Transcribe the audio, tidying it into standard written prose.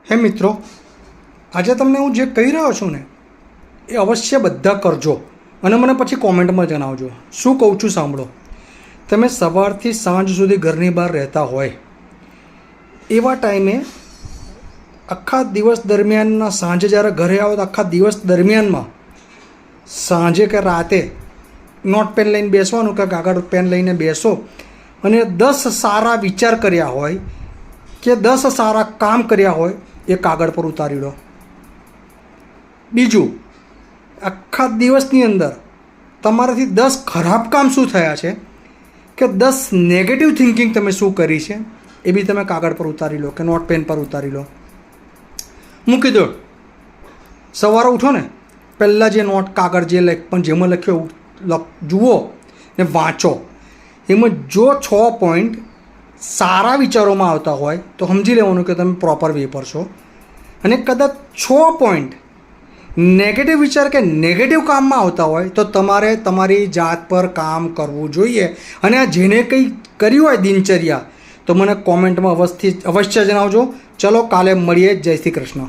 હે મિત્રો, આજે તમને હું જે કહી રહ્યો છું ને એ અવશ્ય બધા કરજો અને મને પછી કોમેન્ટમાં જણાવજો. શું કહું છું સાંભળો. તમે સવારથી સાંજ સુધી ઘરની બહાર રહેતા હોય એવા ટાઈમે આખા દિવસ દરમિયાનના સાંજે જ્યારે ઘરે આવો તો આખા દિવસ દરમિયાનમાં સાંજે કે રાતે નોટ પેન લઈને બેસવાનું કે કાગળ પેન લઈને બેસો અને 10 સારા વિચાર કર્યા હોય કે 10 સારા કામ કર્યા હોય એ કાગળ પર ઉતારી લો. બીજું, આખા દિવસની અંદર તમારાથી 10 ખરાબ કામ શું થયા છે કે 10 નેગેટિવ થિંકિંગ તમે શું કરી છે એ બી તમે કાગળ પર ઉતારી લો કે નોટ પેન પર ઉતારી લો. મૂકી દો. સવારે ઉઠો ને પહેલાં જે નોટ કાગળ પણ જેમાં લખ્યો જુઓ ને વાંચો. એમાં જો 6 પોઈન્ટ સારા વિચારોમાં આવતા હોય તો સમજી લેવાનું કે તમે પ્રોપર વે પર છો, અને કદાચ 6 પોઈન્ટ નેગેટિવ વિચાર કે નેગેટિવ કામમાં આવતા હોય તો તમારે તમારી જાત પર કામ કરવું જોઈએ. અને આ જેને કંઈ કર્યું હોય દિનચર્યા તો મને કોમેન્ટમાં અવશ્ય જણાવજો. ચલો કાલે મળીએ. જય શ્રી કૃષ્ણ.